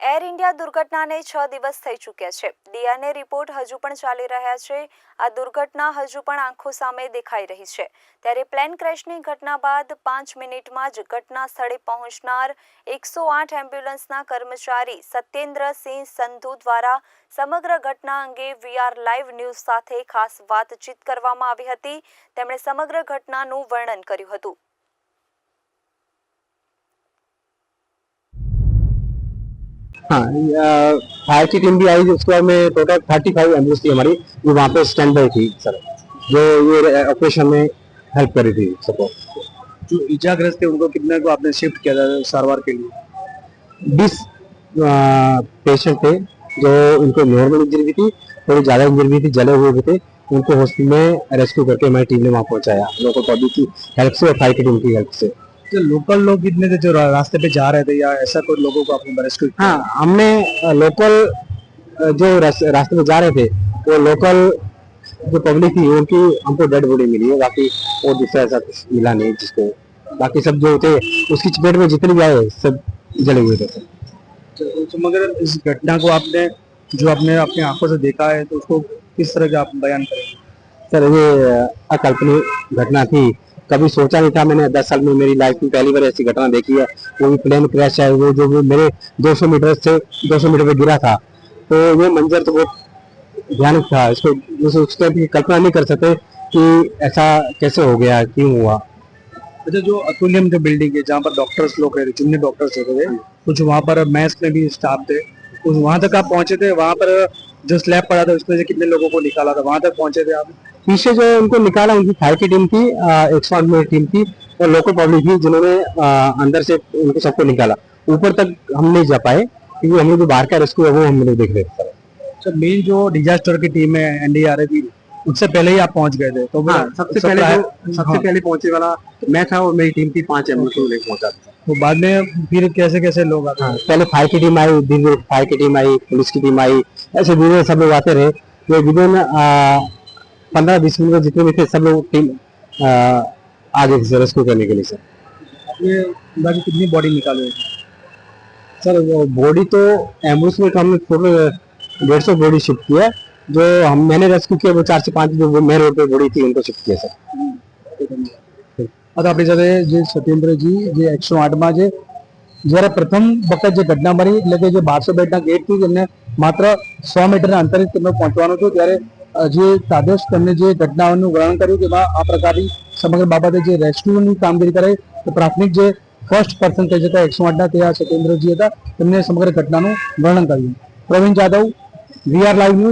Air India દુર્ઘટનાને 6 દિવસ થઈ ચૂક્યા છે। ડીએનએ રિપોર્ટ હજુ પણ ચાલી રહ્યા છે। આ દુર્ઘટના હજુ પણ આંખો સામે દેખાઈ રહી છે। ત્યારે પ્લેન ક્રેશની ઘટના બાદ 5 મિનિટમાં જ ઘટના સ્થળે પહોંચનાર 108 એમ્બ્યુલન્સના કર્મચારી સત્યેન્દ્રસિંહ સંધુ દ્વારા સમગ્ર ઘટના અંગે વીઆર લાઈવ ન્યૂઝ સાથે ખાસ વાતચીત કરવામાં આવી હતી। તેમણે સમગ્ર ઘટનાનું વર્ણન કર્યું હતું। हाँ, फायर की टीम भी आई। उसके बाद में टोटल 35 एम्बुलेंस थी हमारी, जो वहाँ पे स्टैंड बाई थी सर, जो ये ऑपरेशन में हेल्प करी थी सबको। जो इजाग्रस्त थे उनको कितने को आपने शिफ्ट किया था सारवार के लिए? 20 पेशेंट थे जो उनको नॉर्मल इंजरी भी थी, थोड़ी ज़्यादा इंजरी भी थी, जले हुए भी थे। उनको हॉस्पिटल में रेस्क्यू करके हमारी टीम ने वहाँ पहुँचाया, लोकल पब्लिक की हेल्प से और फायर की टीम की हेल्प से। जो लोकल लोग कितने थे जो रास्ते पे जा रहे थे, या ऐसा कोई लोगों को आपने रेस्क्यू किया? हाँ, हमने लोकल जो रास्ते में जा रहे थे वो लोकल जो पब्लिक थी उनकी हमको डेड बॉडी मिली है। बाकी और दूसरा ऐसा कुछ मिला नहीं जिसको, बाकी सब जो थे उसकी चपेट में जितने भी आए सब जले हुए थे। तो मगर इस घटना को आपने जो आपने अपनी आंखों से देखा है तो उसको किस तरह का आप बयान करेंगे? सर ये अकल्पनीय घटना थी, कभी सोचा नहीं था मैंने। 10 साल में मेरी लाइफ में पहली बार ऐसी घटना देखी है। वो भी प्लेन क्रैश है, वो जो मेरे 200 मीटर से 200 मीटर पे गिरा था, तो ये मंजर तो बहुत भयानक था। इसको उसका भी कल्पना नहीं कर सकते कि ऐसा कैसे हो गया, क्यों हुआ। अच्छा, जो अतुल्यम जो बिल्डिंग है जहाँ पर डॉक्टर्स लोग है, जूनियर डॉक्टर्स होते थे, कुछ वहाँ पर मैस में भी स्टाफ थे, कुछ वहाँ तक आप पहुंचे थे? वहाँ पर जो स्लैब पड़ा था उसमें से कितने लोगों को निकाला था, वहाँ तक पहुंचे थे आप? पीछे जो उनको निकाला उनकी फायर की टीम थी, 108 में टीम थी और लोकल पब्लिक थी जिन्होंने अंदर से उनको सबको निकाला। ऊपर तक हम नहीं जा पाए क्योंकि हम लोग जो बाहर का रेस्क्यू है वो हम लोग देख रहे थे। अच्छा, मेन जो डिजास्टर की टीम है एनडीआरएफ की, उससे पहले ही आप पहुंच गए थे? तो हाँ, सबसे पहले पहुंचे वाला मैं था और मेरी टीम थी, 5 एम्बुलेंस लेके पहुंचा था। तो बाद में फिर कैसे कैसे लोग आते? हाँ, पहले फायर की टीम आई, धीरे फायर की टीम आई, पुलिस की टीम आई, ऐसे धीरे सब लोग आते रहे। तो विदिन 15-20 मिनट में जितने भी थे सब लोग टीम आगे थे रेस्क्यू करने के लिए। सर ये बाकी कितनी बॉडी निकाले? सर बॉडी तो एम्बुलेंस में हमने टोटल 150 बॉडी शिफ्ट किया। जो मैंने रेस्क्यू किया वो 4 से 5 जो मेन रोड पे बॉडी थी उनको शिफ्ट किया सर। આપણી સાથે જે સત્યેન્દ્રજી જે 108માં જે જ્યારે પ્રથમ વખત જે ઘટના બની, એટલે કે જે 1200 બેડના ગેટથી તેમને માત્ર 100 મીટરના અંતરે તેમને પહોંચવાનું હતું, ત્યારે જે તાદેશ તેમને જે ઘટનાઓનું વર્ણન કર્યું તેમાં આ પ્રકારની સમગ્ર બાબતે જે રેસ્ક્યુની કામગીરી કરાઈ, તો પ્રાથમિક જે ફર્સ્ટ પર્સન કહી શકાય 108ના તે આ સત્યેન્દ્રજી હતા। તેમને સમગ્ર ઘટનાનું વર્ણન કર્યું। Pravin Jadav, VR live news,